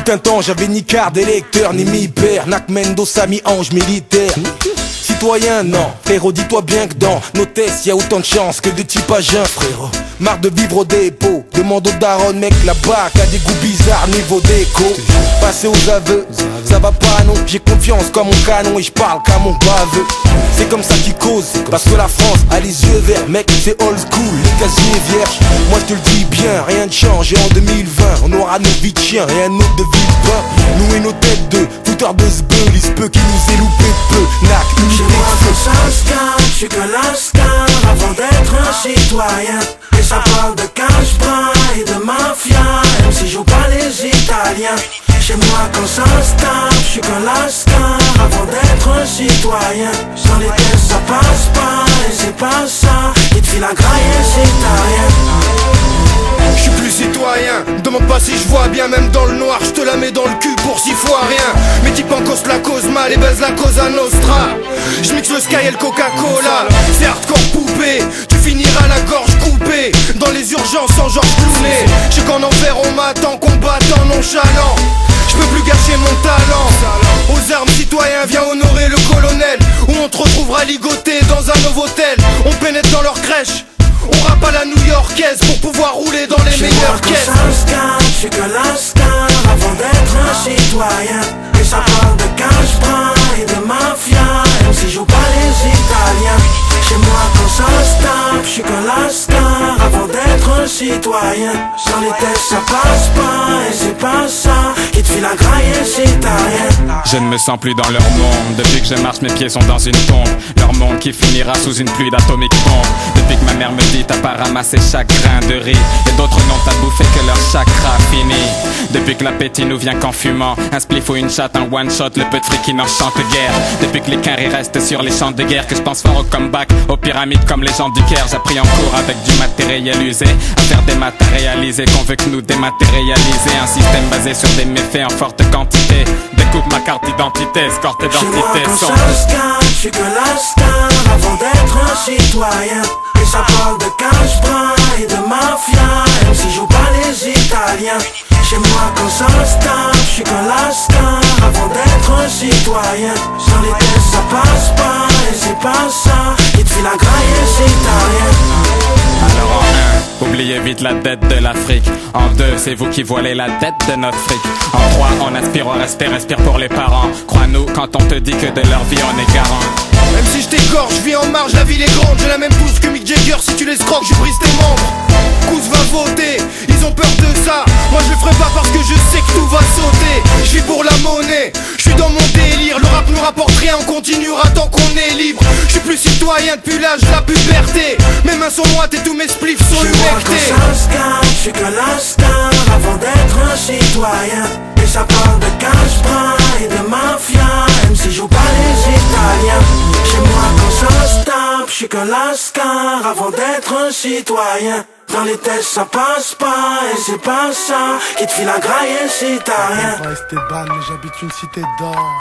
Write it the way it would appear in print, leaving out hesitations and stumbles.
Fut un temps, j'avais ni carte d'électeur, ni mi-père, Nac Mendos, mi-ange militaire. Citoyen, non, frérot, dis-toi bien que dans nos tests, y a autant de chance que de types à jeun, frérot. Marre de vivre au dépôt, demande au daron, mec, la BAC a des goûts bizarres, niveau déco. Passer aux aveux, ça va pas non, j'ai confiance comme mon canon et je parle qu'à mon baveux. C'est comme ça qu'ils causent, parce que la France a les yeux verts, mec, c'est old school, les casiers vierges. Moi je te le dis bien, rien ne change et en 2020, on aura nos vies de chiens et un autre de vie de pain. Nous et nos têtes de fouteurs de sbeul, il se peut qu'il nous ait loupé peu, Nac, chez moi quand ça se calme, j'suis que lascar avant d'être un citoyen. Et ça parle de cash-bras et de mafia, même si joue pas les Italiens. Chez moi quand ça se tape, j'suis que lascar avant d'être un citoyen. Sans les tests ça passe pas, et c'est pas ça qui te file la graille, c'est rien. Je suis plus citoyen, demande pas si je vois bien, même dans le noir, je te la mets dans le cul pour 6 fois rien. Mes types en cause la cause mal et baise la cause à Nostra. Je mixe le Sky et le Coca-Cola, c'est hardcore poupée, tu finiras la gorge coupée, dans les urgences en Georges Clooney. Je sais qu'en enfer on m'attend, combattant nonchalant. Je peux plus gâcher mon talent. Aux armes citoyens, viens honorer le colonel, où on te retrouvera ligoté dans un Novotel. On pénètre dans leur crèche, on rappe à la new-yorkaise pour pouvoir rouler dans les meilleures caisses. J'suis que lascar avant d'être un citoyen. Et ça parle de cash-bras et de mafia, même si joue pas les Italiens. Chez moi quand ça se tape, j'suis que lascar avant d'être un citoyen. Sans les tests ça passe pas, et c'est pas ça qui te file la graille, c'est rien. Je ne me sens plus dans leur monde. Depuis que je marche, mes pieds sont dans une tombe. Leur monde qui finira sous une pluie d'atomiques bombes. Depuis que ma mère me dit t'as pas ramassé chaque grain de riz, et d'autres n'ont à bouffer que leur chakra fini. Depuis que l'appétit nous vient qu'en fumant, un spliff ou une chatte, un one shot, le peu de fric qui n'en chante guère. Depuis que les quinries restent sur les champs de guerre, que je pense fort au comeback, aux pyramides comme les gens du Caire. J'ai appris en cours avec du matériel usé à faire des matérialisés, qu'on veut que nous dématérialiser. Un système basé sur des méfaits en forte quantité. Découpe ma carte d'identité, escorte d'identité. Chez moi quand ça se calme, j'suis que lascar avant d'être un citoyen. Et ça parle de cash-bras et de mafia, même si joue pas les Italiens. Chez moi quand ça se tape, j'suis que lascar avant d'être un citoyen. Sans les tests ça passe pas, et c'est pas ça qui te file la graille, c'est rien. Alors en 1, oubliez vite la dette de l'Afrique. En 2, c'est vous qui voilez la dette de notre fric. En 3, on aspire au respect, respire pour les parents. Crois-nous quand on te dit que de leur vie on est garant. Même si je t'égorge, je vis en marge, la ville est grande. J'ai la même pousse que Mick Jagger, si tu les scroques, je brise tes membres. Cousse va voter, ils ont peur de ça. Moi je le ferai pas parce que je sais que tout va sauter. Je vis pour la monnaie, je suis dans mon délire. Le rap nous rapporte rien, on continuera tant qu'on est libre. Je suis plus citoyen depuis l'âge de la puberté. Mes mains sont moites et tous mes spliffs sont humectés. Chez moi quand ça se calme, j'suis que lascar avant d'être un citoyen. Et ça parle de cash-bras et de mafia, même si joue pas les Italiens. Chez moi quand ça se tape, j'suis que lascar avant d'être un citoyen. Dans les tests ça passe pas, et c'est pas ça qui te file la graille, c'est rien. Esteban, mais j'habite une cité d'or.